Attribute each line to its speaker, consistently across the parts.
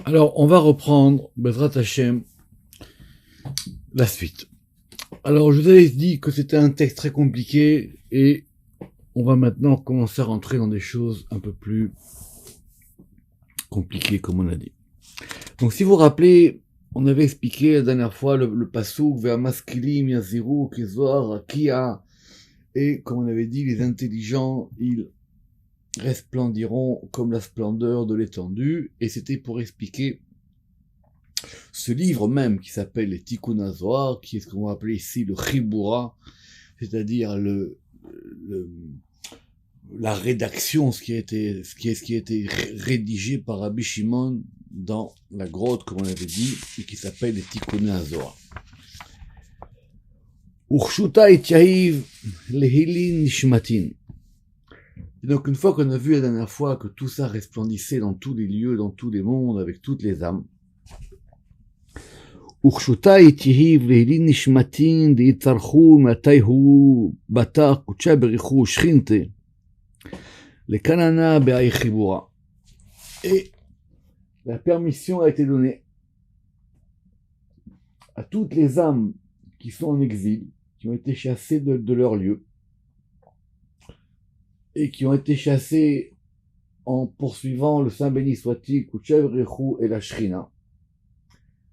Speaker 1: Alors, on va reprendre, Bezrat Hashem, la suite. Alors, je vous avais dit que c'était un texte très compliqué et on va maintenant commencer à rentrer dans des choses un peu plus compliquées, comme on a dit. Donc, si vous vous rappelez, on avait expliqué la dernière fois le passouk vers Maskilim, Yaziru, Kizor, Kia, et comme on avait dit, les intelligents, ils resplendiront comme la splendeur de l'étendue, et c'était pour expliquer ce livre même qui s'appelle les Tikkun HaZohar, qui est ce qu'on va appeler ici le Chibura, c'est-à-dire la rédaction, ce qui a été rédigé par Rabbi Shimon dans la grotte, comme on avait dit, et qui s'appelle les Tikkun HaZohar. Urshuta et Yahiv lehilin nishmatin. Et donc une fois qu'on a vu la dernière fois que tout ça resplendissait dans tous les lieux, dans tous les mondes, avec toutes les âmes, וכשותה יתיהיב להילין נשמתין דהצטרכו מתי הוא בתר קודשה בריחו שכינתה לקננה באי חיבורה. Et la permission a été donnée à toutes les âmes qui sont en exil, qui ont été chassées de leur lieu, et qui ont été chassées en poursuivant le Saint béni soit-il, Kouchev Rechou et la Shrina,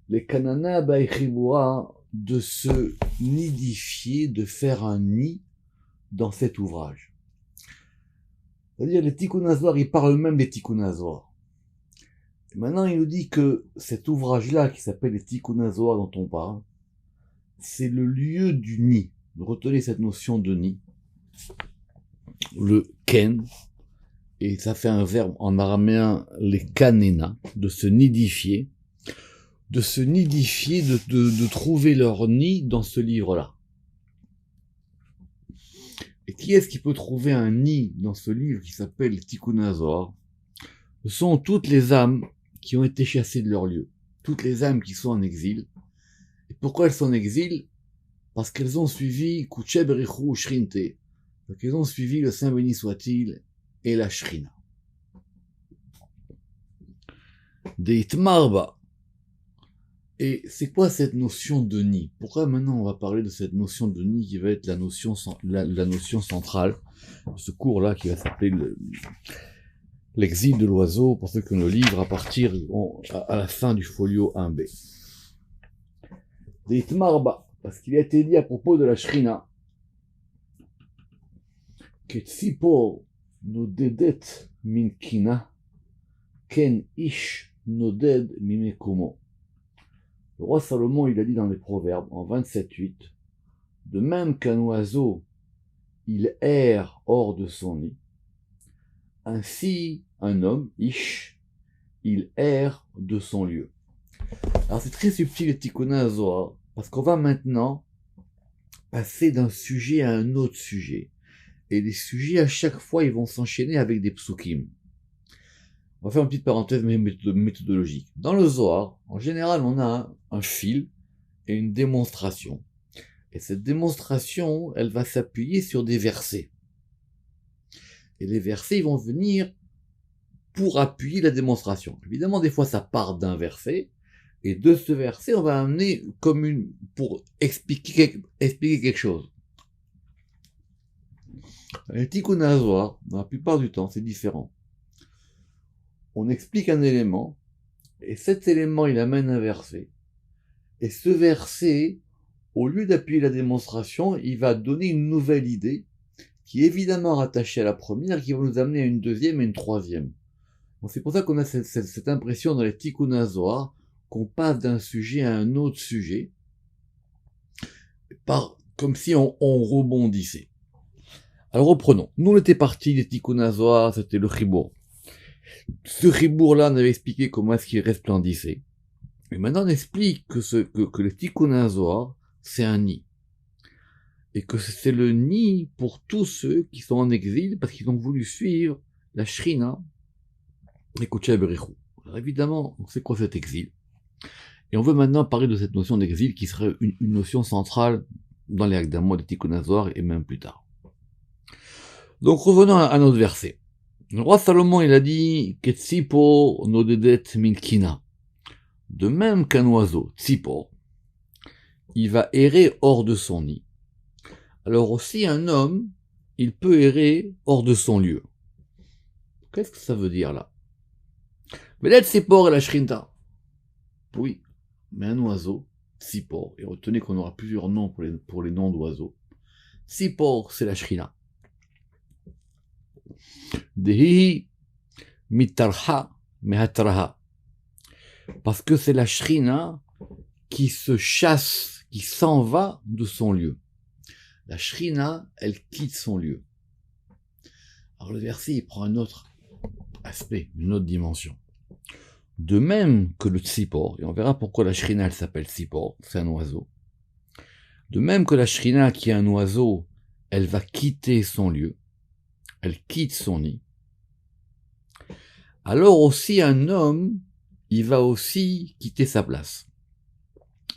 Speaker 1: les Kanana Baïchibura, de se nidifier, de faire un nid dans cet ouvrage. C'est-à-dire, les Tikkun HaZohar, ils parlent même des Tikkun HaZohar. Maintenant, il nous dit que cet ouvrage-là, qui s'appelle les Tikkun HaZohar dont on parle, c'est le lieu du nid. Retenez cette notion de nid. Le ken, et ça fait un verbe en araméen, les kanena, de se nidifier, de trouver leur nid dans ce livre-là. Et qui est-ce qui peut trouver un nid dans ce livre qui s'appelle Tikkun HaZohar? Ce sont toutes les âmes qui ont été chassées de leur lieu, toutes les âmes qui sont en exil. Et pourquoi elles sont en exil? Parce qu'elles ont suivi Kouche Berichou Shrinte. Donc ils ont suivi le Saint béni soit-il et la Shrina. Deitmarba. Et c'est quoi cette notion de nid? Pourquoi maintenant on va parler de cette notion de nid qui va être la notion centrale de ce cours-là qui va s'appeler l'exil de l'oiseau, pour ceux qui ont le livre à partir à la fin du folio 1b. Deitmarba, parce qu'il a été dit à propos de la Shrina, Ketzipor nodedet min kina, ken ish noded mimekomo. Le roi Salomon, il a dit dans les Proverbes, en 27.8, de même qu'un oiseau, il erre hors de son nid, ainsi un homme, ish, il erre de son lieu. Alors c'est très subtil le Tikkun HaZohar, parce qu'on va maintenant passer d'un sujet à un autre sujet. Et les sujets, à chaque fois, ils vont s'enchaîner avec des psukim. On va faire une petite parenthèse méthodologique. Dans le Zohar, en général, on a un fil et une démonstration. Et cette démonstration, elle va s'appuyer sur des versets. Et les versets, ils vont venir pour appuyer la démonstration. Évidemment, des fois, ça part d'un verset. Et de ce verset, on va amener pour expliquer quelque chose. Les Tikkun HaZohar, dans la plupart du temps, c'est différent. On explique un élément, et cet élément, il amène un verset. Et ce verset, au lieu d'appuyer la démonstration, il va donner une nouvelle idée, qui est évidemment rattachée à la première, qui va nous amener à une deuxième et une troisième. Donc c'est pour ça qu'on a cette impression dans les Tikkun HaZohar, qu'on passe d'un sujet à un autre sujet, comme si on rebondissait. Alors reprenons. Nous on était partis des Tikkun HaZohar, c'était le Chibour. Ce Chibour-là, on avait expliqué comment est-ce qu'il resplendissait. Et maintenant on explique que le Tikkun HaZohar, c'est un nid. Et que c'est le nid pour tous ceux qui sont en exil parce qu'ils ont voulu suivre la Shrina et Koucha Berichou. Alors évidemment, c'est quoi cet exil? Et on veut maintenant parler de cette notion d'exil qui serait une notion centrale dans les Hakdamot de Tikkun HaZohar et même plus tard. Donc revenons à notre verset. Le roi Salomon, il a dit Ketsipo nodedet min kina. De même qu'un oiseau, tzipor, il va errer hors de son nid. Alors aussi un homme, il peut errer hors de son lieu. Qu'est-ce que ça veut dire là? Velet tzipor et la shrinta. Oui, mais un oiseau, tzipor, et retenez qu'on aura plusieurs noms pour les noms d'oiseaux. Tzipor, c'est la shrina. Dehi mitarha mehatraha. Parce que c'est la shrina qui se chasse, qui s'en va de son lieu. La shrina, elle quitte son lieu. Alors le verset, il prend un autre aspect, une autre dimension. De même que le tzipor, et on verra pourquoi la shrina, elle s'appelle tzipor, c'est un oiseau. De même que la shrina, qui est un oiseau, elle va quitter son lieu, elle quitte son nid. Alors aussi un homme, il va aussi quitter sa place.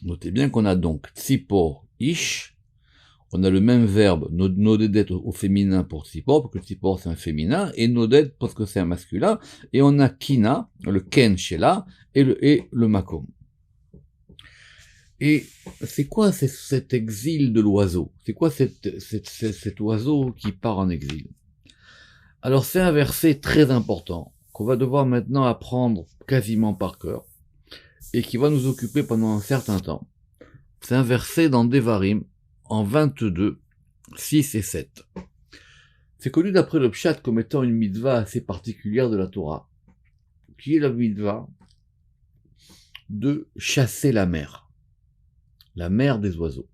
Speaker 1: Notez bien qu'on a donc tzipor ish, on a le même verbe nodedet au féminin pour tzipor, parce que tzipor c'est un féminin, et nodet parce que c'est un masculin, et on a kina, le ken shela, et le makom. Et c'est quoi cet exil de l'oiseau? C'est quoi cet oiseau qui part en exil? Alors c'est un verset très important, qu'on va devoir maintenant apprendre quasiment par cœur, et qui va nous occuper pendant un certain temps. C'est un verset dans Devarim, en 22, 6 et 7. C'est connu d'après le Pshat comme étant une mitzvah assez particulière de la Torah, qui est la mitzvah de chasser la mer des oiseaux.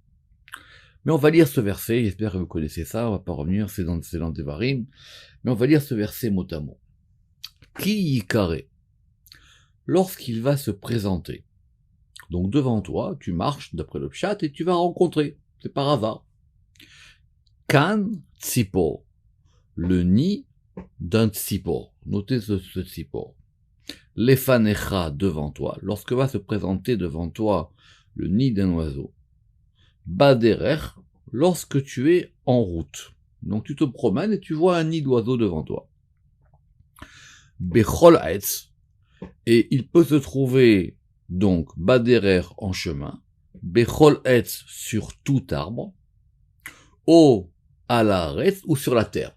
Speaker 1: Mais on va lire ce verset, j'espère que vous connaissez ça, on va pas revenir, c'est dans Devarim, mais on va lire ce verset mot à mot. Ki yikare, lorsqu'il va se présenter. Donc devant toi, tu marches d'après le Pshat et tu vas rencontrer, c'est par hasard. Kan tzipor, le nid d'un tzipor. Notez ce tzipor. Lefanecha, devant toi, lorsque va se présenter devant toi le nid d'un oiseau. Baderer, lorsque tu es en route. Donc tu te promènes et tu vois un nid d'oiseau devant toi. Bechol etz, et il peut se trouver donc baderer en chemin, bechol etz sur tout arbre, ou à l'arrêt ou sur la terre.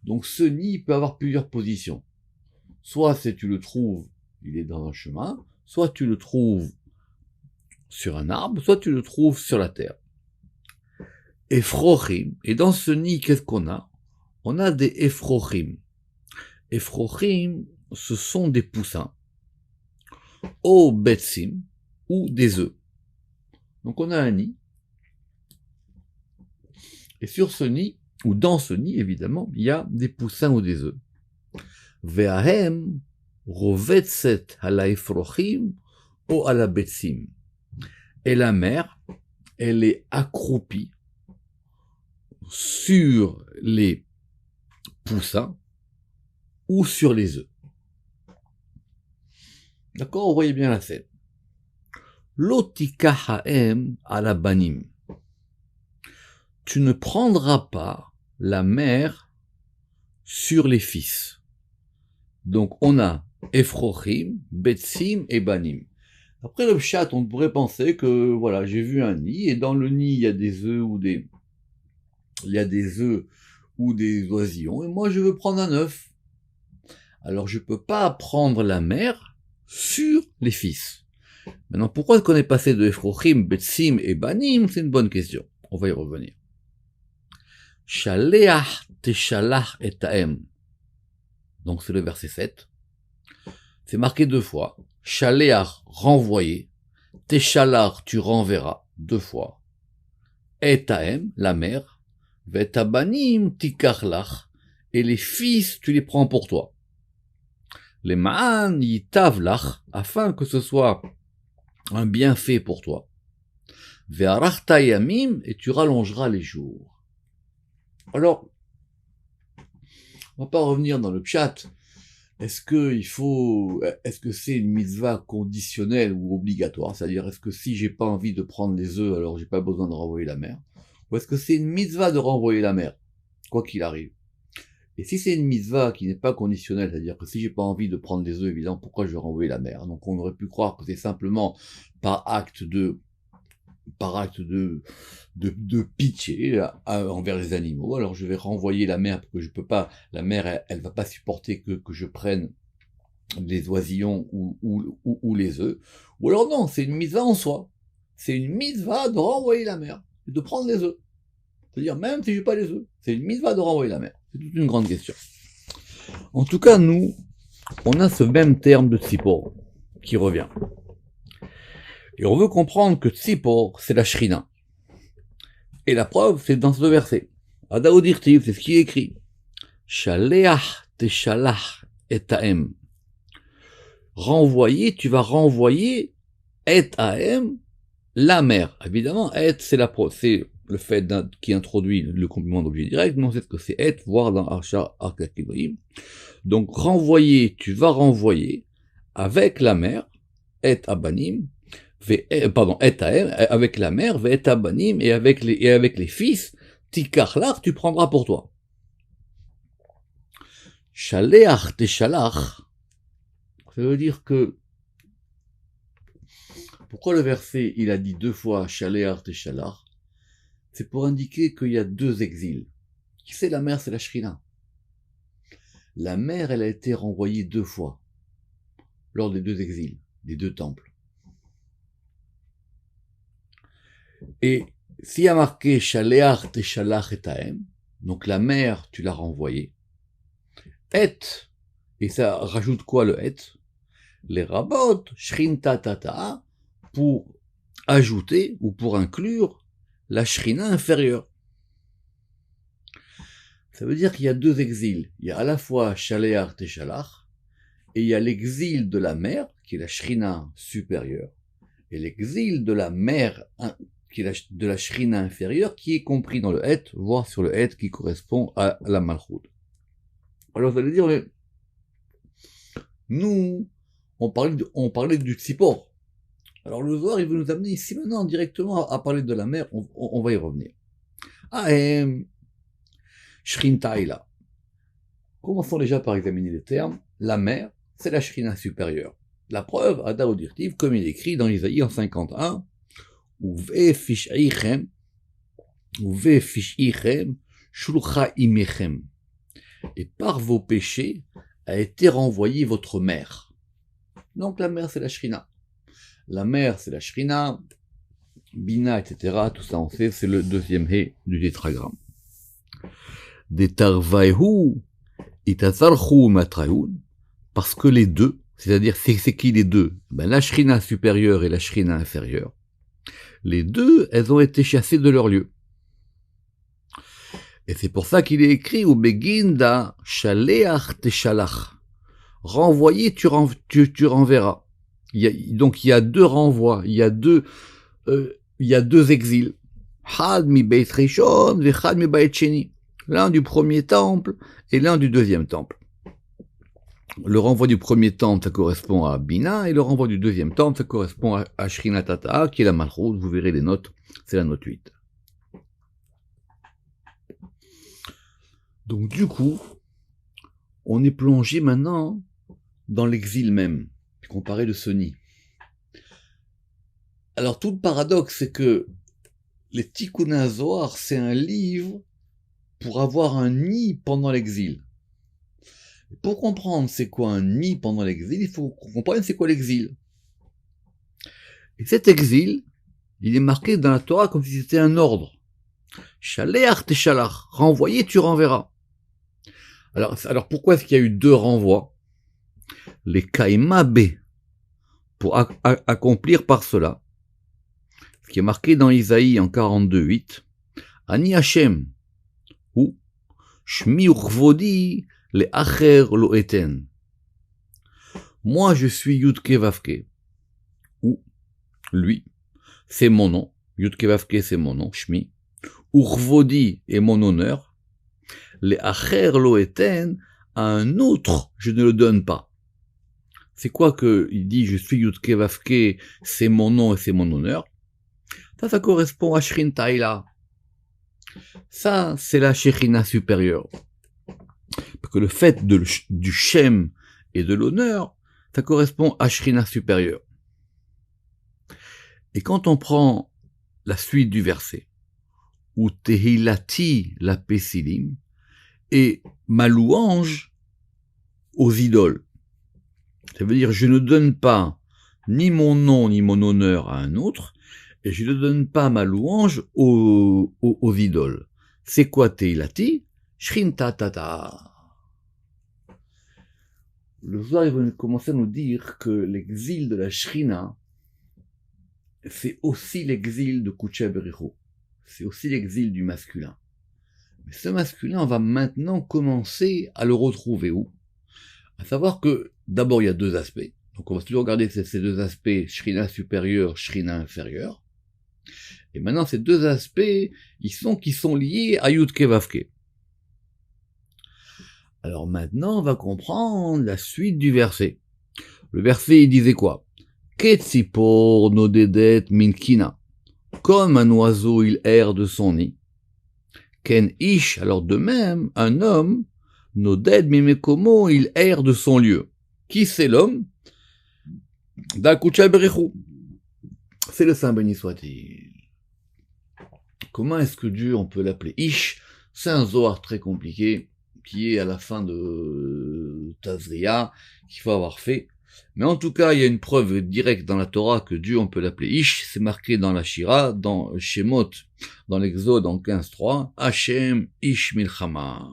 Speaker 1: Donc ce nid peut avoir plusieurs positions. Soit c'est tu le trouves, il est dans un chemin, soit tu le trouves sur un arbre, soit tu le trouves sur la terre. Efrochim, et dans ce nid, qu'est-ce qu'on a? On a des efrochim. Efrochim, ce sont des poussins, ou betsim, ou des œufs. Donc on a un nid, et sur ce nid, ou dans ce nid, évidemment, il y a des poussins ou des œufs. Ve'ahem rovetset ala efrochim ou ala betsim. Et la mère, elle est accroupie sur les poussins ou sur les œufs. D'accord, vous voyez bien la scène. L'otikahaem ala banim. Tu ne prendras pas la mère sur les fils. Donc on a Efrochim, Betsim et Banim. Après le chat, on pourrait penser que voilà, j'ai vu un nid et dans le nid il y a des œufs ou des oisillons et moi je veux prendre un œuf. Alors je peux pas prendre la mère sur les fils. Maintenant pourquoi est-ce qu'on est passé de Efrochim, Betsim et Banim? C'est une bonne question. On va y revenir. Shaleach teshalach et ta'em. Donc c'est le verset 7. C'est marqué 2 fois. Shaleach, renvoyer. Teshalach, tu renverras 2 fois. Et ta'em, la mère. Vetabanim tikarlach. Et les fils, tu les prends pour toi. Les ma'an yitavlach, afin que ce soit un bienfait pour toi. Ve'arachta yamim, et tu rallongeras les jours. Alors, on va pas revenir dans le chat. Est-ce que c'est une mitzvah conditionnelle ou obligatoire? C'est-à-dire, est-ce que si j'ai pas envie de prendre les œufs, alors j'ai pas besoin de renvoyer la mère? Ou est-ce que c'est une mitzvah de renvoyer la mère? Quoi qu'il arrive. Et si c'est une mitzvah qui n'est pas conditionnelle, c'est-à-dire que si j'ai pas envie de prendre des œufs, évidemment, pourquoi je vais renvoyer la mère? Donc on aurait pu croire que c'est simplement par acte de pitié envers les animaux. Alors je vais renvoyer la mère parce que je peux pas, la mère elle va pas supporter que je prenne les oisillons ou les œufs. Ou alors non, c'est une mitzvah en soi. C'est une mitzvah de renvoyer la mère, de prendre les œufs. C'est-à-dire même si j'ai pas les œufs, c'est une mitzvah de renvoyer la mère. C'est toute une grande question. En tout cas, nous, on a ce même terme de tzipor qui revient. Et on veut comprendre que tzipor, c'est la shrina. Et la preuve, c'est dans ce verset. Adao dirtiv, c'est ce qui est écrit. Shaleach teshalach et ta'em. Renvoyer, tu vas renvoyer et ta'em, la mère. Évidemment, et, c'est le fait qui introduit le complément d'objet direct, mais on sait que c'est et, voire dans Archa Arkakidoïm. Donc, renvoyer, tu vas renvoyer avec la mère, et abanim, et ta'em, avec la mère, et abanim, et avec les fils, tikarlach, tu prendras pour toi. Shaleach teshalach, ça veut dire que, pourquoi le verset, il a dit 2 fois Shaleach teshalach? C'est pour indiquer qu'il y a 2 exils. Qui c'est la mère? C'est la Shrina. La mère, elle a été renvoyée 2 fois, lors des 2 exils, des 2 temples. Et s'il y a marqué Shaleach teshalach et ta'em, donc la mère, tu l'as renvoyée, et ça rajoute quoi le et? Les rabot, shrinta tata, pour ajouter ou pour inclure la shrina inférieure. Ça veut dire qu'il y a 2 exils. Il y a à la fois Shaleach teshalach, et il y a l'exil de la mère, qui est la shrina supérieure, et l'exil de la mère, qui est de la shrina inférieure, qui est compris dans le et, voire sur le et qui correspond à la malchut. Alors vous allez dire, mais nous, on parlait du tzipor. Alors le Zohar, il veut nous amener ici maintenant directement à parler de la mère, on va y revenir. Shrintaïla. Commençons déjà par examiner les termes. La mère, c'est la shrina supérieure. La preuve, Ada Odirtiv, comme il est écrit dans Isaïe en 51, Uve fish'ichem, shulcha imechem. Et par vos péchés a été renvoyée votre mère. Donc la mère, c'est la shrina. La mère, c'est la shrina, bina, etc. Tout ça, on sait, c'est le 2e hé du tétragramme. Detarvaehu, itazarchu matraoun, parce que les 2, c'est-à-dire, c'est qui les 2? Ben, la shrina supérieure et la shrina inférieure. Les 2, elles ont été chassées de leur lieu. Et c'est pour ça qu'il est écrit au Beginda Shaleach teshalach. Renvoyer, tu renverras. Donc il y a 2 renvois, il y a 2 exils. Had mi beit rishon ve had mi beit sheni. L'un du premier temple et l'un du 2e temple. Le renvoi du premier temple, ça correspond à Bina, et le renvoi du 2e temple, ça correspond à Shrina Tata, qui est la Malchut. Vous verrez les notes, c'est la note 8. Donc du coup, on est plongé maintenant dans l'exil même, puisqu'on parlait de ce nid. Alors tout le paradoxe, c'est que les Tikkun Zohar, c'est un livre pour avoir un nid pendant l'exil. Pour comprendre c'est quoi un nid pendant l'exil, il faut comprendre c'est quoi l'exil. Et cet exil, il est marqué dans la Torah comme si c'était un ordre. Shaleach teshalach, renvoyer, tu renverras. Alors pourquoi est-ce qu'il y a eu 2 renvois? Les kaima B, pour accomplir par cela, ce qui est marqué dans Isaïe en 42.8, Ani Hashem, ou Shmi uchvodi le acher lo eten. Moi je suis Yudke Vavke, ou lui, c'est mon nom, Yudke Vavke c'est mon nom, Shmi, uchvodi est mon honneur, le acher lo eten, à un autre je ne le donne pas. C'est quoi que il dit je suis Yudke Vavke, c'est mon nom et c'est mon honneur? Ça correspond à Shrintaïla. Ça, c'est la Shekhinah supérieure. Parce que le fait du Shem et de l'honneur, ça correspond à Shrina supérieure. Et quand on prend la suite du verset, où Tehilati la Pesilim, et ma louange aux idoles. Ça veut dire, je ne donne pas ni mon nom ni mon honneur à un autre, et je ne donne pas ma louange aux idoles. C'est quoi Tehilati? Shrinta tata. Le Zohar va commencer à nous dire que l'exil de la Shrina, c'est aussi l'exil de Kouché Bericho. C'est aussi l'exil du masculin. Mais ce masculin, on va maintenant commencer à le retrouver où? À savoir que, d'abord, il y a deux aspects. Donc, on va toujours regarder ces deux aspects, Shrina supérieur, Shrina inférieur. Et maintenant, ces deux aspects, qui sont liés à Yud Kevavke. Alors maintenant, on va comprendre la suite du verset. Le verset, il disait quoi? Ketzipor nodedet minkina. Comme un oiseau, il erre de son nid. Ken ish, alors de même, un homme, noded mimekomo, il erre de son lieu. Qui c'est l'homme? Dakucha Berichu. C'est le Saint béni soit-il. Comment est-ce que Dieu, on peut l'appeler Ish? C'est un Zohar très compliqué, qui est à la fin de Tazria, qu'il faut avoir fait. Mais en tout cas, il y a une preuve directe dans la Torah que Dieu, on peut l'appeler Ish. C'est marqué dans la Shira, dans Shemot, dans l'Exode, en 15.3, Hashem Ish Milchama.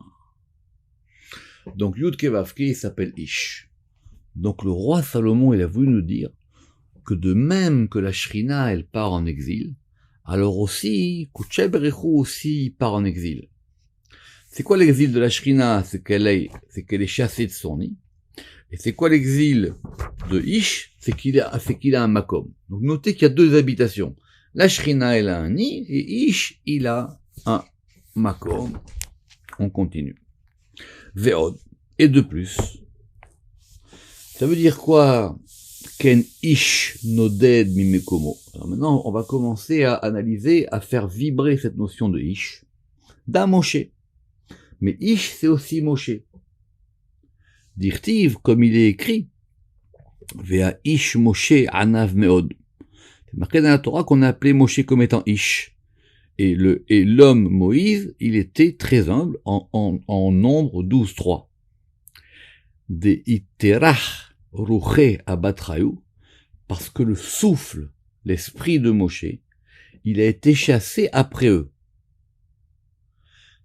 Speaker 1: Donc Yud Kevavke, il s'appelle Ish. Donc le roi Salomon, il a voulu nous dire que de même que la Shrina, elle part en exil, alors aussi, Kouché Berichu aussi part en exil. C'est quoi l'exil de la Shrina? C'est qu'elle est chassée de son nid. Et c'est quoi l'exil de Ish? C'est qu'il a un makom. Donc notez qu'il y a deux habitations. La Shrina, elle a un nid, et Ish, il a un makom. On continue. Ve'od. Et de plus. Ça veut dire quoi? Ken Ish noded mimekomo. Alors maintenant, on va commencer à analyser, à faire vibrer cette notion de Ish d'un Moshe. Mais Ish, c'est aussi Moshe. Dirtiv, comme il est écrit, Vea Ish Moshe Anav Meod. C'est marqué dans la Torah qu'on a appelé Moshe comme étant Ish. Et l'homme Moïse, il était très humble en nombre 12-3. De Iterach Ruche Abatrayu, parce que le souffle, l'esprit de Moshe, il a été chassé après eux.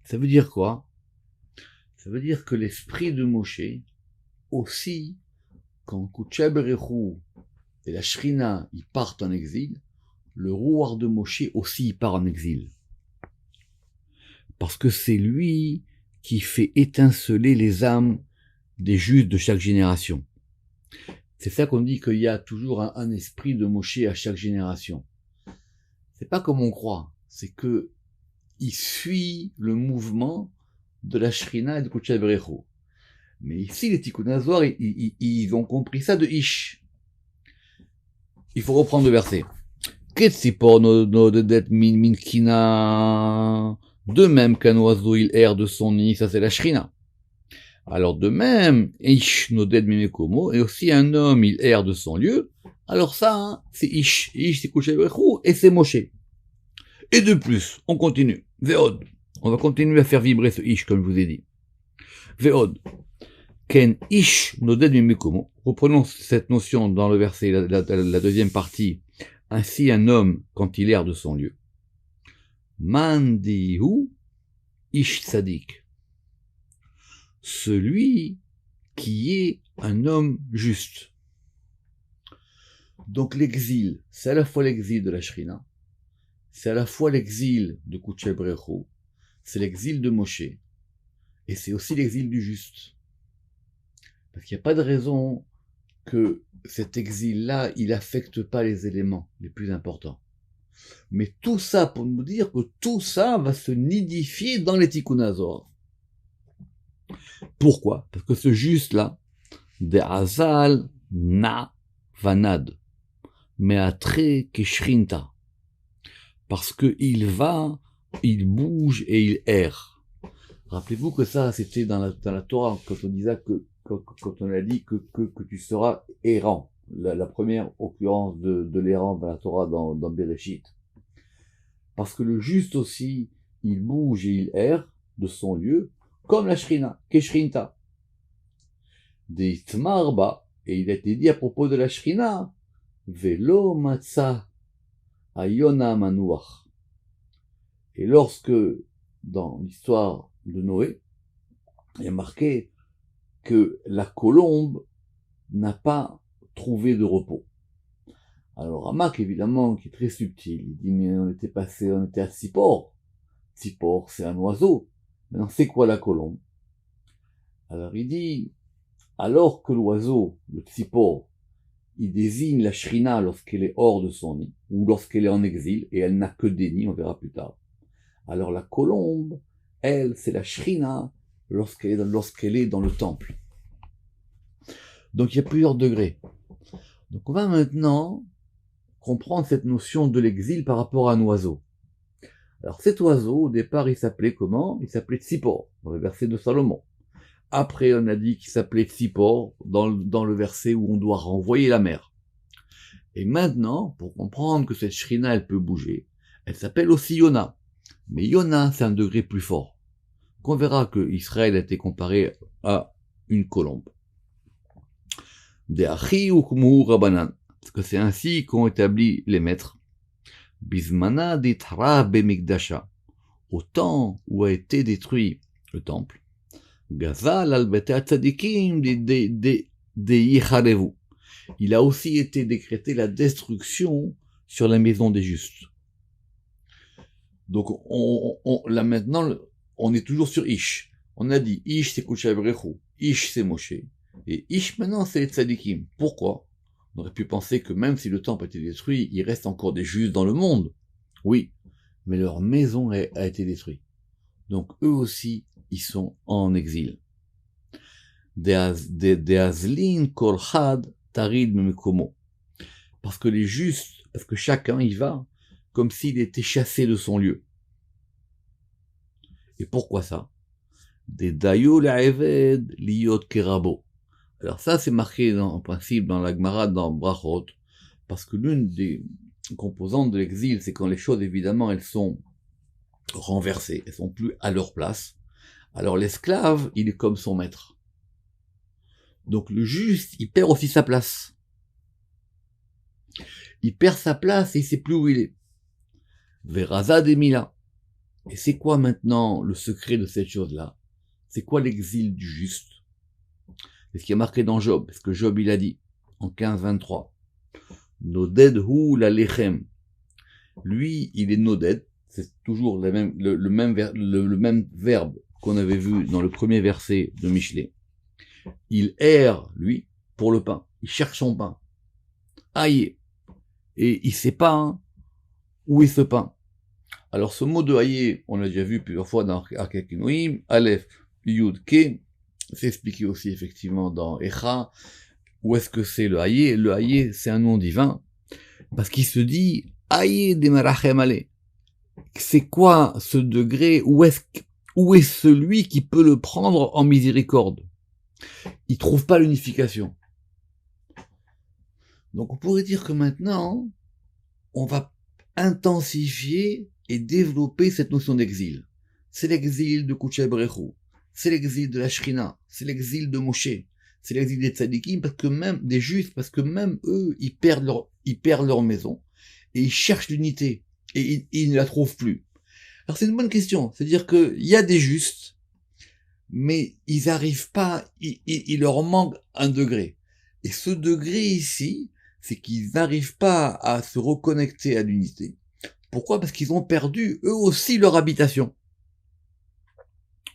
Speaker 1: Ça veut dire quoi? Ça veut dire que l'esprit de Moshe, aussi, quand Kouché Berichu et la Shrina, ils partent en exil, le rouar de Moshe aussi, il part en exil. Parce que c'est lui qui fait étinceler les âmes des justes de chaque génération. C'est ça qu'on dit qu'il y a toujours un esprit de Moshe à chaque génération. C'est pas comme on croit, c'est que il suit le mouvement de la Shrina et de Kouché Berichu. Mais ici, les Tikkun HaZohar, ils ont compris ça de Ish. Il faut reprendre le verset. Ketzipor nodedet minkina. De même qu'un oiseau, il erre de son nid, ça c'est la Shrina. Alors de même, Ish noded mimekomo, et aussi un homme, il erre de son lieu. Alors ça, hein, c'est Ish. Ish, c'est Kouché Berichu, et c'est Moshe. Et de plus, on continue. Ve'od. On va continuer à faire vibrer ce Ish, comme je vous ai dit. Ve'od. Ken Ish noded mimekomo. Reprenons cette notion dans le verset, la deuxième partie. Ainsi un homme, quand il erre de son lieu. Mandihu Ish Tzadik. Celui qui est un homme juste. Donc l'exil, c'est à la fois l'exil de la Shrina, c'est à la fois l'exil de Kouché Berichu, c'est l'exil de Moshe, et c'est aussi l'exil du juste. Parce qu'il n'y a pas de raison que cet exil-là, il affecte pas les éléments les plus importants. Mais tout ça pour nous dire que tout ça va se nidifier dans les Tikkun HaZohar. Pourquoi? Parce que ce juste-là, de Azal na vanad, meatre keshrinta. Parce que il va, il bouge et il erre. Rappelez-vous que ça, c'était dans la Torah, quand on disait quand on a dit que tu seras errant. La première occurrence de l'errant dans la Torah, dans Bereshit. Parce que le juste aussi, il bouge et il erre de son lieu, comme la Shrina, Keshrinta. Des Tmarba, et il a été dit à propos de la Shrina, Velo Matza Ayona Manuach. Et lorsque, dans l'histoire de Noé, il y a marqué que la colombe n'a pas trouvé de repos. Alors Ramak, évidemment, qui est très subtil, il dit, mais on était à Tzipor. Tzipor, c'est un oiseau. Maintenant, c'est quoi la colombe? Alors il dit, alors que l'oiseau, le Tzipor, il désigne la Shrina lorsqu'elle est hors de son nid, ou lorsqu'elle est en exil, et elle n'a que des nids, on verra plus tard. Alors la colombe, elle, c'est la Shrina lorsqu'elle est dans le temple. Donc il y a plusieurs degrés. Donc on va maintenant comprendre cette notion de l'exil par rapport à un oiseau. Alors cet oiseau, au départ, il s'appelait comment? Il s'appelait Tzipor, dans le verset de Salomon. Après, on a dit qu'il s'appelait Tzipor dans le verset où on doit renvoyer la mer. Et maintenant, pour comprendre que cette Shrina, elle peut bouger, elle s'appelle aussi Yona. Mais Yona, c'est un degré plus fort. Qu'on verra que Israël a été comparé à une colombe. De'achi ukmu rabanan. Parce que c'est ainsi qu'ont établi les maîtres. Bismana ditra bemikdasha. Au temps où a été détruit le temple. Gazal al-bete tzadikim de yicharevu. Il a aussi été décrété la destruction sur la maison des justes. Donc, là maintenant, on est toujours sur Ish. On a dit, Ish c'est Kodesh Avrechu, Ish c'est Moshe. Et Ish maintenant c'est les tzadikim. Pourquoi? On aurait pu penser que même si le temple a été détruit, il reste encore des justes dans le monde. Oui, mais leur maison a été détruite. Donc eux aussi, ils sont en exil. Deazlin kol had tarid memekomo. Parce que les justes, parce que chacun y va comme s'il était chassé de son lieu. Et pourquoi ça? Des dayo le'eved liot kerabo. Alors ça, c'est marqué en principe dans la Gemara, dans Brachot, parce que l'une des composantes de l'exil, c'est quand les choses, évidemment, elles sont renversées, elles sont plus à leur place. Alors l'esclave, il est comme son maître. Donc le juste, il perd aussi sa place. Il perd sa place et il sait plus où il est. Veraza de Mila. Et c'est quoi maintenant le secret de cette chose-là? C'est quoi l'exil du juste? C'est ce qui est marqué dans Job, parce que Job il a dit, en 15-23, Noded hu la lechem. Lui, il est noded, c'est toujours le même verbe qu'on avait vu dans le premier verset de Michelet. Il erre, lui, pour le pain. Il cherche son pain. Aïe. Et il sait pas où est ce pain. Alors ce mot de aïe, on l'a déjà vu plusieurs fois dans Arkakinoïm, Aleph, Yud, Ke, c'est expliqué aussi effectivement dans Echa. Où est-ce que c'est le aïe? Le aïe, c'est un nom divin, parce qu'il se dit aïe de Merachem Ale. C'est quoi ce degré? Où est celui qui peut le prendre en miséricorde? Il trouve pas l'unification. Donc on pourrait dire que maintenant, on va intensifier et développer cette notion d'exil. C'est l'exil de Kodesh Avrechu, c'est l'exil de la Shrina, c'est l'exil de Moshe, c'est l'exil des tzadikim, parce que même des justes, parce que même eux, ils perdent leur maison et ils cherchent l'unité et ils ne la trouvent plus. Alors c'est une bonne question, c'est-à-dire qu'il y a des justes, mais ils arrivent pas, il leur manque un degré. Et ce degré ici, c'est qu'ils n'arrivent pas à se reconnecter à l'unité. Pourquoi? Parce qu'ils ont perdu eux aussi leur habitation.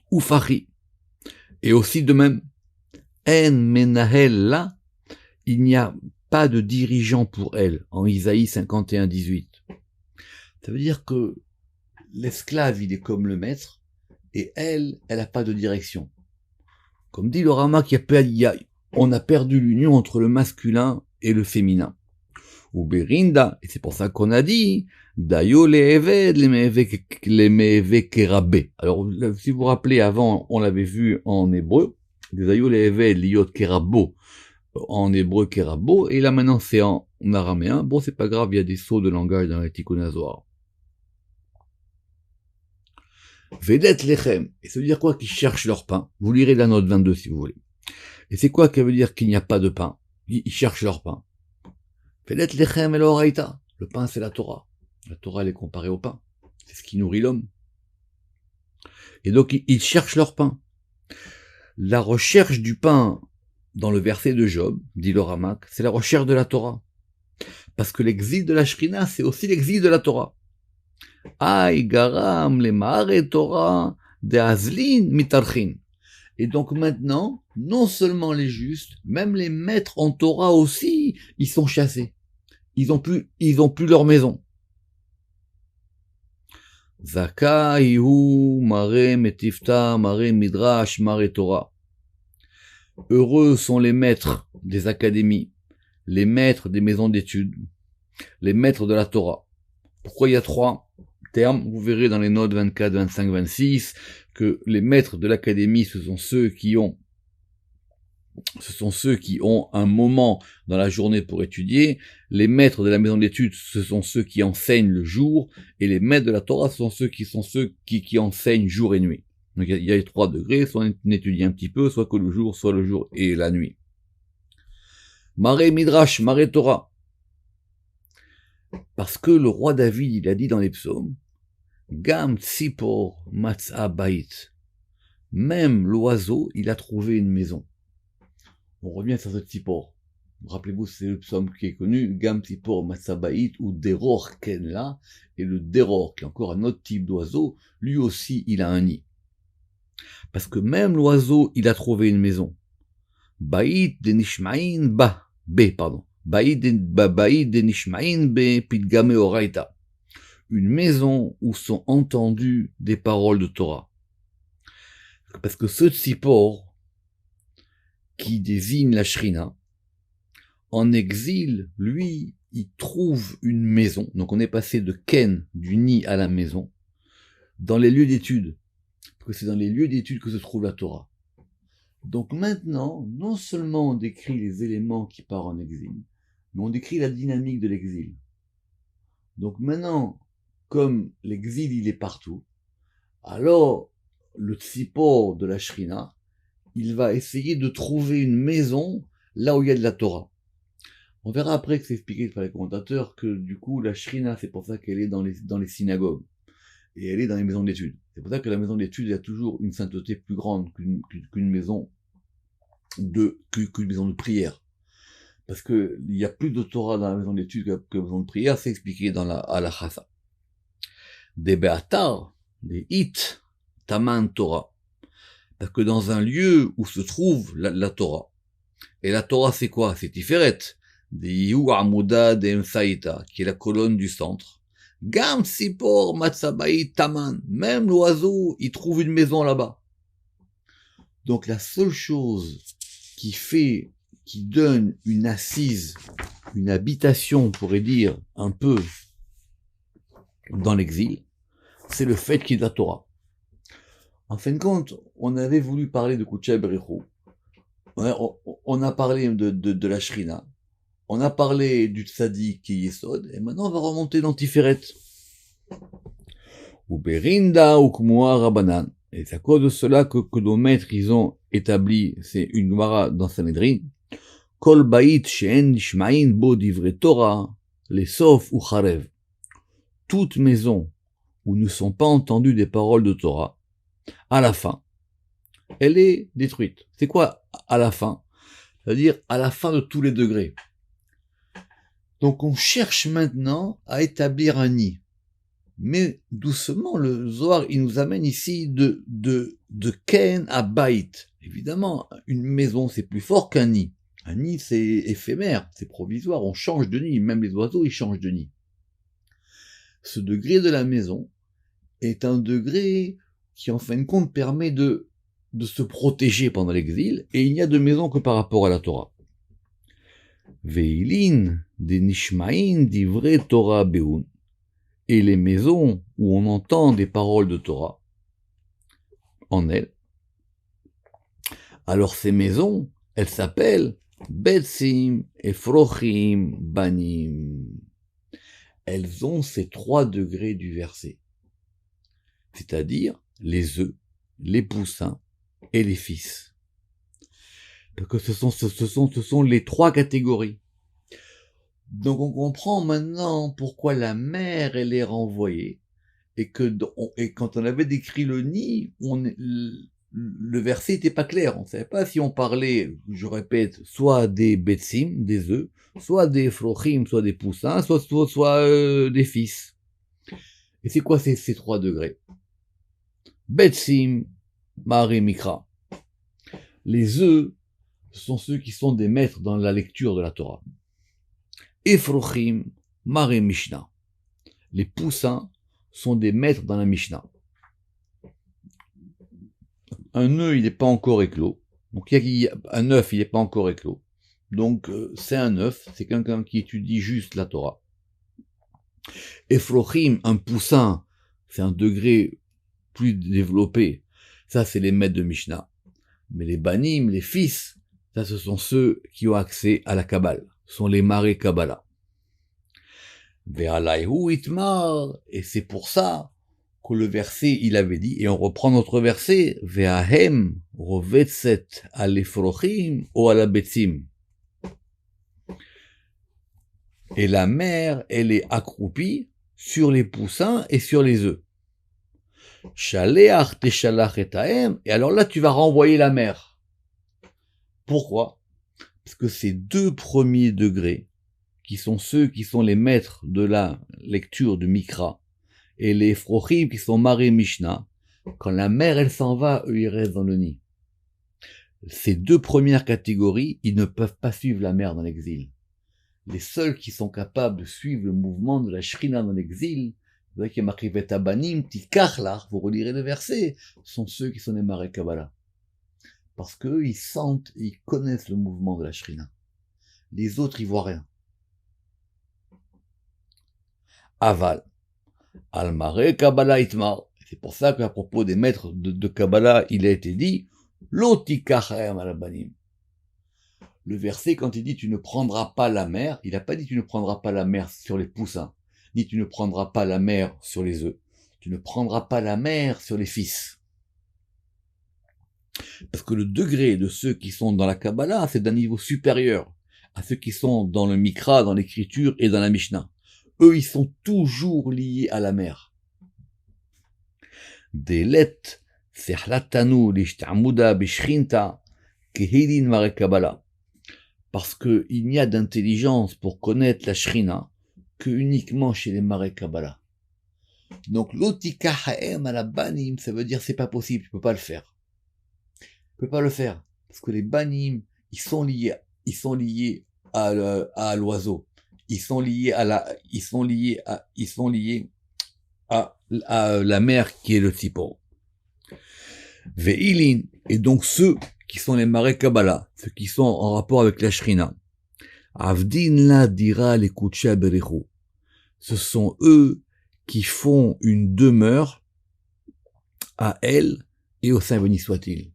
Speaker 1: Ou Fari. Et aussi de même, En Menahel là, il n'y a pas de dirigeant pour elle, en Isaïe 51-18. Ça veut dire que l'esclave, il est comme le maître, et elle n'a pas de direction. Comme dit le Rama, on a perdu l'union entre le masculin et le féminin. Ou Berinda, et c'est pour ça qu'on a dit, Dayo le'eved le'meve kerabé. Alors, si vous vous rappelez, avant, on l'avait vu en hébreu, Dayo le'eved liot kerabo, en hébreu kerabo, et là maintenant c'est en araméen. Bon, c'est pas grave, il y a des sauts de langage dans la Tikkun HaZohar. Vedet lechem, et ça veut dire quoi qu'ils cherchent leur pain? Vous lirez la note 22 si vous voulez. Et c'est quoi qui veut dire qu'il n'y a pas de pain? Ils cherchent leur pain. Vedet lechem el oraita, le pain c'est la Torah. La Torah elle est comparée au pain. C'est ce qui nourrit l'homme. Et donc ils cherchent leur pain. La recherche du pain dans le verset de Job, dit le Ramak, c'est la recherche de la Torah. Parce que l'exil de la Shrina, c'est aussi l'exil de la Torah. Aïe, garam, les mare Torah, de azlin mitarchin. Et donc maintenant, non seulement les justes, même les maîtres en Torah aussi, ils sont chassés. Ils ont plus leur maison. Zaka, Ihu, Mare, Metifta, Mare, Midrash, Mare, Torah. Heureux sont les maîtres des académies, les maîtres des maisons d'études, les maîtres de la Torah. Pourquoi il y a 3 termes? Vous verrez dans les notes 24, 25, 26 que les maîtres de l'académie, ce sont ceux qui ont un moment dans la journée pour étudier. Les maîtres de la maison d'études, ce sont ceux qui enseignent le jour, et les maîtres de la Torah, ce sont ceux qui enseignent jour et nuit. Donc il y a les 3 degrés, soit on étudie un petit peu, soit que le jour, soit le jour et la nuit. Mare Midrash, Mare Torah. Parce que le roi David, il a dit dans les psaumes, Gam Tzipor Matzah Bait. Même l'oiseau, il a trouvé une maison. On revient sur ce Tzipor. Rappelez-vous, c'est le psaume qui est connu, Gam Tzipor Matzah Bait, ou Deror Kenla, et le Deror, qui est encore un autre type d'oiseau, lui aussi, il a un nid. Parce que même l'oiseau, il a trouvé une maison. Bait de Nishmaïn pardon. Bait de Nishmaïn be Pidgame Oraita. Une maison où sont entendues des paroles de Torah. Parce que ce Tzipor, qui désigne la Shrina, en exil, lui, il trouve une maison. Donc on est passé de Ken, du nid à la maison, dans les lieux d'études. Parce que c'est dans les lieux d'études que se trouve la Torah. Donc maintenant, non seulement on décrit les éléments qui partent en exil, mais on décrit la dynamique de l'exil. Donc maintenant, comme l'exil il est partout, alors le tzipor de la Shrina, il va essayer de trouver une maison là où il y a de la Torah. On verra après que c'est expliqué par les commentateurs que du coup la Shrina, c'est pour ça qu'elle est dans les synagogues et elle est dans les maisons d'études. C'est pour ça que la maison d'études a toujours une sainteté plus grande qu'une maison qu'une maison de prière. Parce que il y a plus de Torah dans la maison d'études que la maison de prière, c'est expliqué dans la Halakha. Des Beatar, des Hit, Taman Torah. Parce que dans un lieu où se trouve la Torah, et la Torah c'est quoi? C'est Tiferet, des Ihu Amuda de Msaïta, qui est la colonne du centre. Gam Sipor Matsabai Taman, même l'oiseau, il trouve une maison là-bas. Donc la seule chose qui donne une assise, une habitation, on pourrait dire, un peu dans l'exil, c'est le fait qu'il y ait de la Torah. En fin de compte, on avait voulu parler de Kucha Berichou. On a parlé de la Shrina. On a parlé du Tzadik qui est Yesod, et maintenant on va remonter dans Tiferet. Ou Berinda ou Kmoa Rabanan. Et c'est à cause de cela que nos maîtres, ils ont établi, c'est une Gemara dans Sanhedrin, Kol Bait She'en Nishmaïn Bo Divrei Torah, les Sof ou Charev. Toute maison où ne sont pas entendues des paroles de Torah, à la fin, elle est détruite. C'est quoi à la fin? C'est-à-dire à la fin de tous les degrés. Donc on cherche maintenant à établir un nid. Mais doucement, le Zohar, il nous amène ici de Ken à Bait. Évidemment, une maison, c'est plus fort qu'un nid. Un nid, c'est éphémère, c'est provisoire, on change de nid, même les oiseaux, ils changent de nid. Ce degré de la maison est un degré qui, en fin de compte, permet de se protéger pendant l'exil, et il n'y a de maison que par rapport à la Torah. Veilin des Nishmaïn d'Ivre Torah Beun. Et les maisons où on entend des paroles de Torah en elles. Alors ces maisons, elles s'appellent Betsim, Efrochim, Banim. Elles ont ces 3 degrés du verset. C'est-à-dire les œufs, les poussins et les fils. Parce que ce sont les 3 catégories. Donc on comprend maintenant pourquoi la mère, elle est renvoyée, et quand on avait décrit le nid, le verset n'était pas clair. On ne savait pas si on parlait, je répète, soit des betsim, des œufs, soit des frochim, soit des poussins, soit des fils. Et c'est quoi ces 3 degrés? Betsim, Mari Mikra. Les œufs sont ceux qui sont des maîtres dans la lecture de la Torah. Efrochim, Mari Mishnah. Les poussins sont des maîtres dans la Mishnah. Un œuf, il n'est pas encore éclos. Donc, un œuf, il n'est pas encore éclos. Donc, c'est un œuf, c'est quelqu'un qui étudie juste la Torah. Efrochim, un poussin, c'est un degré plus développé. Ça, c'est les maîtres de Mishnah. Mais les banim, les fils, ça, ce sont ceux qui ont accès à la Kabbale. Ce sont les marés Kabbalah. Ve'alayhu itmar, et c'est pour ça que le verset, il avait dit, et on reprend notre verset, Ve'ahem rovetset alefrochim ou alabetsim. Et la mère, elle est accroupie sur les poussins et sur les œufs. Shaleach teshalach et ahem, et alors là, tu vas renvoyer la mère. Pourquoi? Parce que ces 2 premiers degrés, qui sont ceux qui sont les maîtres de la lecture du Mikra, et les frochim qui sont Maré Mishnah, quand la mère elle s'en va, eux ils restent dans le nid. Ces 2 premières catégories, ils ne peuvent pas suivre la mère dans l'exil. Les seuls qui sont capables de suivre le mouvement de la Shrina dans l'exil, vous voyez qu'il y a marqué Vetabanim, Tikachlar, vous relirez le verset, sont ceux qui sont les Maré Kabbalah. Parce qu'eux, ils sentent, ils connaissent le mouvement de la Shrina. Les autres, ils voient rien. Aval. Al-Maré Kabbalah Itmar. C'est pour ça qu'à propos des maîtres de Kabbalah, il a été dit, Lotikachem alabanim. Le verset, quand il dit tu ne prendras pas la mer, il n'a pas dit tu ne prendras pas la mer sur les poussins, ni tu ne prendras pas la mer sur les œufs. Tu ne prendras pas la mer sur les fils. Parce que le degré de ceux qui sont dans la Kabbalah, c'est d'un niveau supérieur à ceux qui sont dans le Mikra, dans l'écriture et dans la Mishnah. Eux, ils sont toujours liés à la mer. Delet sehlatanu lishtamuda bishrinta kehilin mare Kabbalah. Parce que il n'y a d'intelligence pour connaître la Shrina que uniquement chez les marés Kabbalah. Donc l'otika ha'em ala banim, ça veut dire c'est pas possible, tu peux pas le faire. Tu peux pas le faire parce que les banim, ils sont liés à l'oiseau. Ils sont liés à la mer qui est le tzipor. Ve'ilin, et donc ceux qui sont les marés Kabbalah, ceux qui sont en rapport avec la Shrina. Avdin la dira les kutsha berechu. Ce sont eux qui font une demeure à elle et au Saint béni soit-il.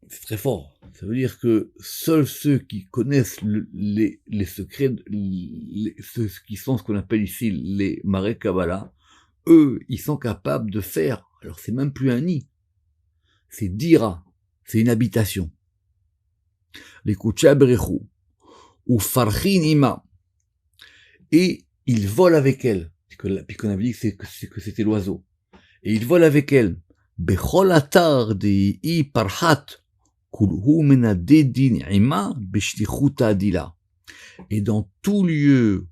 Speaker 1: C'est très fort. Ça veut dire que seuls ceux qui connaissent les secrets, ceux qui sont ce qu'on appelle ici les marés Kabbalah, eux, ils sont capables de faire. Alors c'est même plus un nid. C'est dira. C'est une habitation. Les kutsha berechu. Ou farchin ima. Et ils volent avec elle. Puisqu'on avait dit que c'était l'oiseau. Et ils volent avec elle. Bechol atar de i parhat. Et dans tout lieu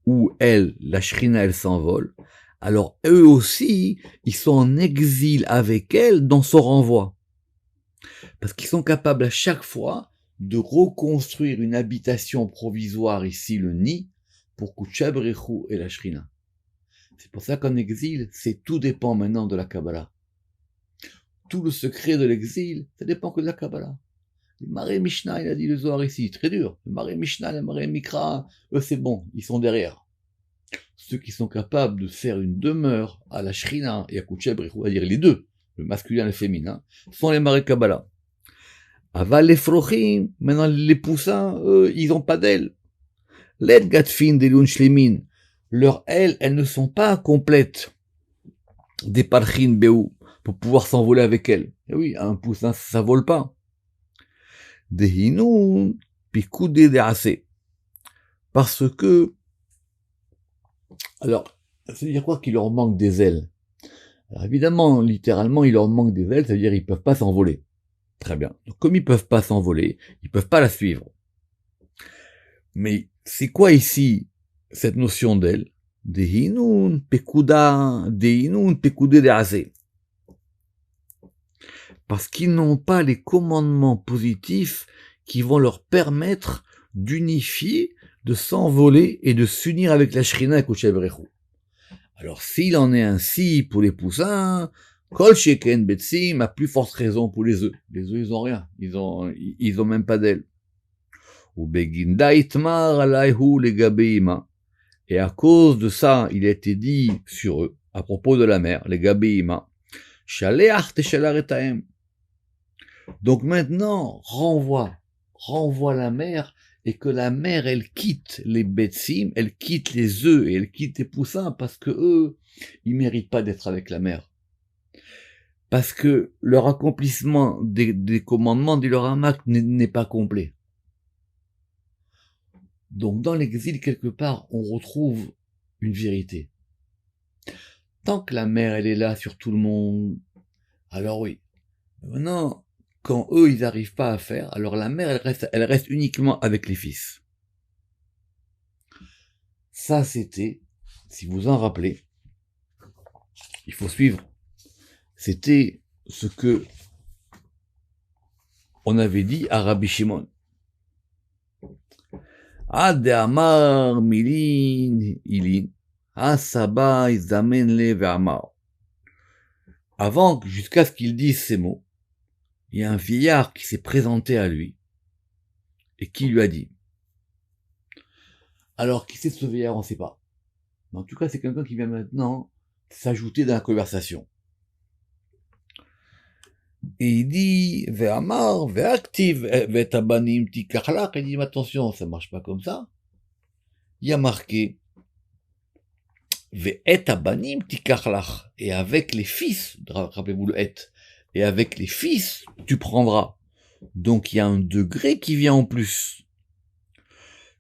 Speaker 1: où elle, la Shrina, elle s'envole, alors eux aussi, ils sont en exil avec elle dans son renvoi. Parce qu'ils sont capables à chaque fois de reconstruire une habitation provisoire, ici le nid, pour Kutsha Berechu et la Shrina. C'est pour ça qu'en exil, tout dépend maintenant de la Kabbalah. Tout le secret de l'exil, ça dépend que de la Kabbalah. Les marées Mishnah, il a dit le Zohar ici, très dur. Les marées Mishnah, les marées Mikra, eux c'est bon, ils sont derrière. Ceux qui sont capables de faire une demeure à la Shrina et à Koucheb, on va dire les deux, le masculin et le féminin, sont les marées Kabbalah. Aval les frochim, maintenant les poussins, eux, ils n'ont pas d'ailes. Les gatfin des lunchlemin, leurs ailes, elles ne sont pas complètes. Des parchin béou, pour pouvoir s'envoler avec elles. Et oui, un poussin, ça vole pas. Des hinoun, picoudé des assez. Parce que, alors, ça veut dire quoi qu'il leur manque des ailes? Alors évidemment, littéralement, il leur manque des ailes, ça veut dire qu'ils peuvent pas s'envoler. Très bien. Donc, comme ils peuvent pas s'envoler, ils peuvent pas la suivre. Mais c'est quoi ici cette notion d'aile? Des hinoun, pekoudé des assez. Parce qu'ils n'ont pas les commandements positifs qui vont leur permettre d'unifier, de s'envoler et de s'unir avec la Shrina et Koucheb Rechou. Alors s'il en est ainsi pour les poussins, Kol Sheken Betsim a plus forte raison pour les œufs. Les œufs, ils ont rien. Ils ont même pas d'ailes. Ou Beginda Itmar Alaihu Legabeima. Et à cause de ça, il a été dit sur eux, à propos de la mer, Legabeima, Shaleach Teshalar Etaem. Donc maintenant, renvoie la mer, et que la mer, elle quitte les betsim, elle quitte les œufs, et elle quitte les poussins, parce que eux, ils méritent pas d'être avec la mer. Parce que leur accomplissement des commandements du Loramak n'est pas complet. Donc dans l'exil, quelque part, on retrouve une vérité. Tant que la mer, elle est là sur tout le monde, alors oui. Maintenant, quand eux, ils n'arrivent pas à faire, alors la mère, elle reste uniquement avec les fils. Ça, c'était, si vous en rappelez, il faut suivre. C'était ce que on avait dit à Rabbi Shimon. Ad amar milin ilin, asaba izamen le ve'amar. Avant, jusqu'à ce qu'il dise ces mots, il y a un vieillard qui s'est présenté à lui et qui lui a dit. Alors, qui c'est ce vieillard, on ne sait pas. Mais en tout cas, c'est quelqu'un qui vient maintenant s'ajouter dans la conversation. Et il dit, Ve'amar, ve'activ, ve'tabanim tikachlach. Il dit, mais attention, ça marche pas comme ça. Il y a marqué, ve'etabanim tikachlach. Et avec les fils, rappelez-vous le et, et avec les fils, tu prendras. Donc il y a un degré qui vient en plus.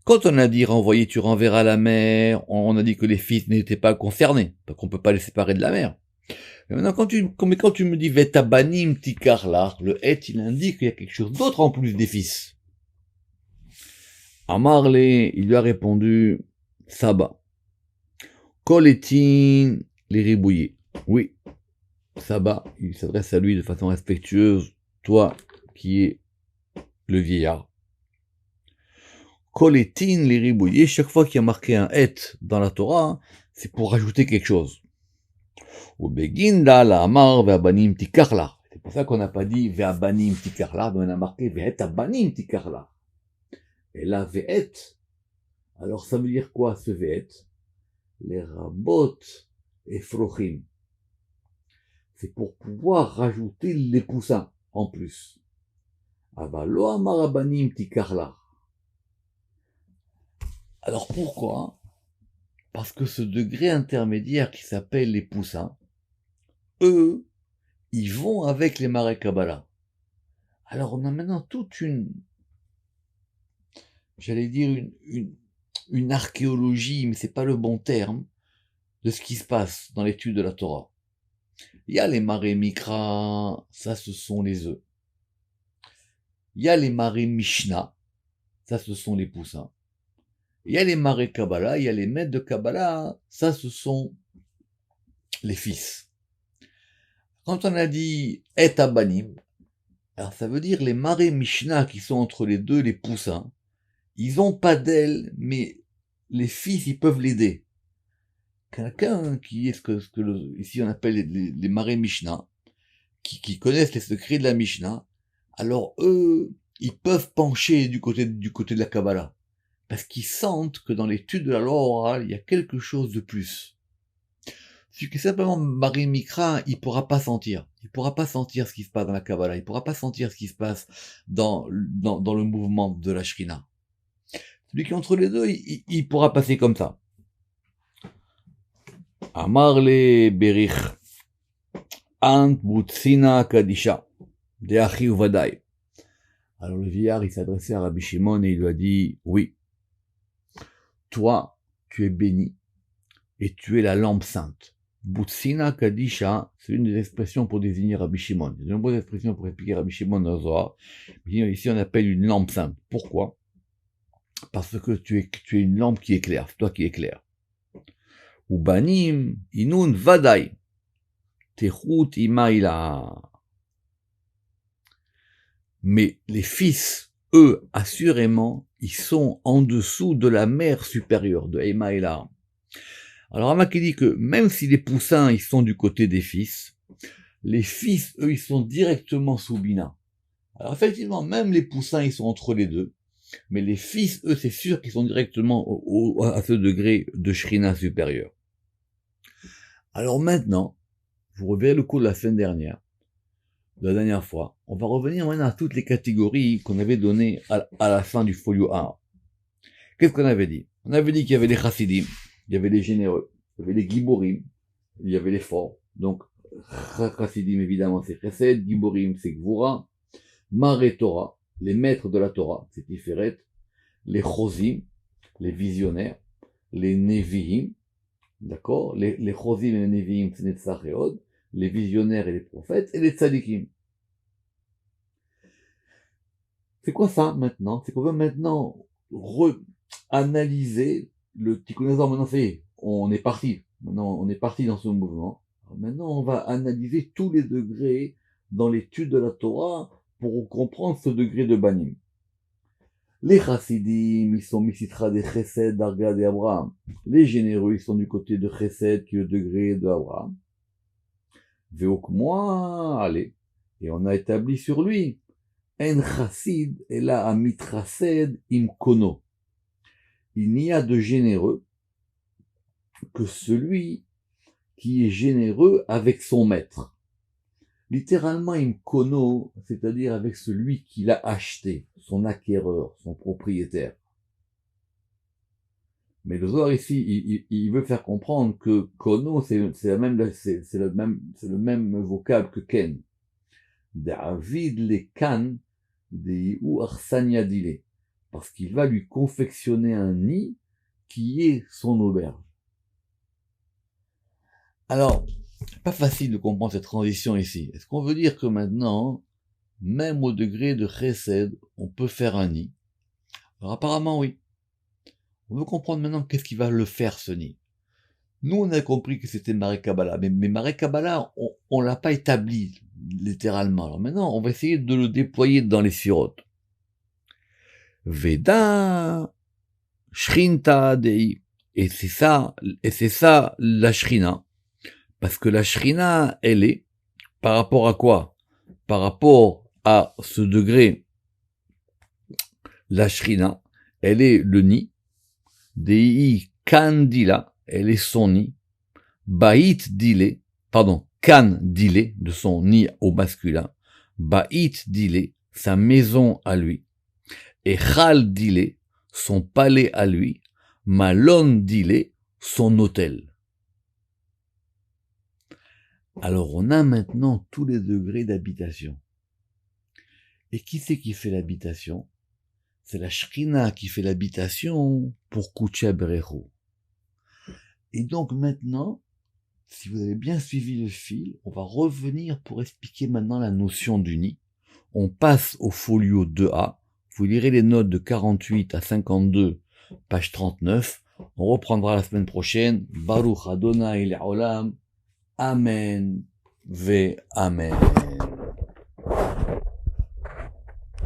Speaker 1: Quand on a dit renvoyer, tu renverras la mère, on a dit que les fils n'étaient pas concernés, parce qu'on peut pas les séparer de la mère. Mais maintenant, quand tu me dis vetabanim tikarlar, le et, il indique qu'il y a quelque chose d'autre en plus des fils. Amarle, il lui a répondu, Saba. Koletin, les ribouillés. Oui. Saba, il s'adresse à lui de façon respectueuse, toi qui es le vieillard. Koletin, les ribouillés, chaque fois qu'il y a marqué un et dans la Torah, c'est pour rajouter quelque chose. Ubeginda la amar ve'abanim tikarlar. C'est pour ça qu'on n'a pas dit ve'abanim tikarlar, mais on a marqué ve'etabanim tikarlar. Et là, ve'et, alors ça veut dire quoi ce ve'et? Les rabot et frochim. C'est pour pouvoir rajouter les poussins en plus. Avalo amar abanim tikarlar. Alors pourquoi? Parce que ce degré intermédiaire qui s'appelle les poussins, eux, ils vont avec les marées Kabbalah. Alors on a maintenant toute j'allais dire une archéologie, mais c'est pas le bon terme, de ce qui se passe dans l'étude de la Torah. Il y a les marées Mikra, ça ce sont les œufs. Il y a les marées Mishnah, ça ce sont les poussins. Il y a les marées Kabbalah, il y a les maîtres de Kabbalah, ça ce sont les fils. Quand on a dit et abanim, alors ça veut dire les marées Mishnah qui sont entre les deux, les poussins, ils ont pas d'ailes, mais les fils ils peuvent l'aider. Quelqu'un qui est ici on appelle les marées Mishnah, qui connaissent les secrets de la Mishnah, alors eux, ils peuvent pencher du côté de la Kabbalah. Parce qu'ils sentent que dans l'étude de la loi orale, il y a quelque chose de plus. Celui qui est simplement Mari Mikra, il pourra pas sentir. Il pourra pas sentir ce qui se passe dans la Kabbalah. Il pourra pas sentir ce qui se passe dans le mouvement de la Shrina. Celui qui est entre les deux, il pourra passer comme ça. Amar le berich. Ant butsina kadisha. De achi uvadai. Alors le vieillard, il s'adressait à Rabbi Shimon et il lui a dit, oui, toi, tu es béni et tu es la lampe sainte. Butsina Kadisha, c'est une des expressions pour désigner Rabbi Shimon. Il y a de nombreuses expressions pour expliquer Rabbi Shimon dans le Zohar. Ici, on appelle une lampe sainte. Pourquoi? Parce que tu es une lampe qui éclaire, c'est toi qui éclaires. Ubanim, inun vadai, techut imaila. Mais les fils, eux, assurément, ils sont en dessous de la mer supérieure, de Emaïla. Alors, Rama qui dit que même si les poussins, ils sont du côté des fils, les fils, eux, ils sont directement sous Bina. Alors, effectivement, même les poussins, ils sont entre les deux, mais les fils, eux, c'est sûr qu'ils sont directement à ce degré de Shrina supérieur. Alors maintenant, vous reverrez le cours de la semaine dernière, de la dernière fois, on va revenir maintenant à toutes les catégories qu'on avait données à la fin du folio 1. Qu'est-ce qu'on avait dit? On avait dit qu'il y avait les chassidim, il y avait les généreux, il y avait les giborim, il y avait les forts. Donc, chassidim, évidemment, c'est chesed, giborim, c'est gvura, maré Torah, les maîtres de la Torah, c'est tiferet, les chosim, les visionnaires, les neviim, d'accord? Les chosim et les neviim, c'est netzach et od, les visionnaires et les prophètes, et les tzadikim. C'est quoi ça maintenant? C'est qu'on veut maintenant analyser le Tikkun Hazor. Maintenant, ça y est, on est parti. Maintenant, on est parti dans ce mouvement. Alors maintenant, on va analyser tous les degrés dans l'étude de la Torah pour comprendre ce degré de Banim. Les chassidim, ils sont misitra de Chesed, d'Arga et Abraham. Les généreux, ils sont du côté de Chesed, qui est le degré de Abraham. Veokmoa, allez. Et on a établi sur lui. En chassid est là à mitrased im kono. Il n'y a de généreux que celui qui est généreux avec son maître. Littéralement im kono, c'est-à-dire avec celui qui l'a acheté, son acquéreur, son propriétaire. Mais le Zohar ici, il veut faire comprendre que kono, c'est le même vocable que ken. David les kan ou arsania dile, parce qu'il va lui confectionner un nid qui est son auberge. Alors, pas facile de comprendre cette transition ici. Est-ce qu'on veut dire que maintenant, même au degré de chesed, on peut faire un nid? Alors apparemment oui. On veut comprendre maintenant qu'est-ce qui va le faire, ce nid. Nous, on a compris que c'était Maré Kabbalah, mais Maré Kabbalah, on l'a pas établi littéralement. Alors maintenant, on va essayer de le déployer dans les sirotes. Veda, Shrinta Dei. Et c'est ça la Shrina. Parce que la Shrina, elle est, par rapport à quoi? Par rapport à ce degré, la Shrina, elle est le nid. Dei Kandila, elle est son nid. Bait dile, Kan dile, de son nid au masculin. Bait dile, sa maison à lui. Et Chal dile, son palais à lui. Malon dile, son hôtel. Alors on a maintenant tous les degrés d'habitation. Et qui c'est qui fait l'habitation? C'est la Shrina qui fait l'habitation pour Kucha Berecho. Et donc maintenant, si vous avez bien suivi le fil, on va revenir pour expliquer maintenant la notion du nid. On passe au folio 2A. Vous lirez les notes de 48 à 52, page 39. On reprendra la semaine prochaine. Baruch Adonai Le'olam. Amen ve Amen.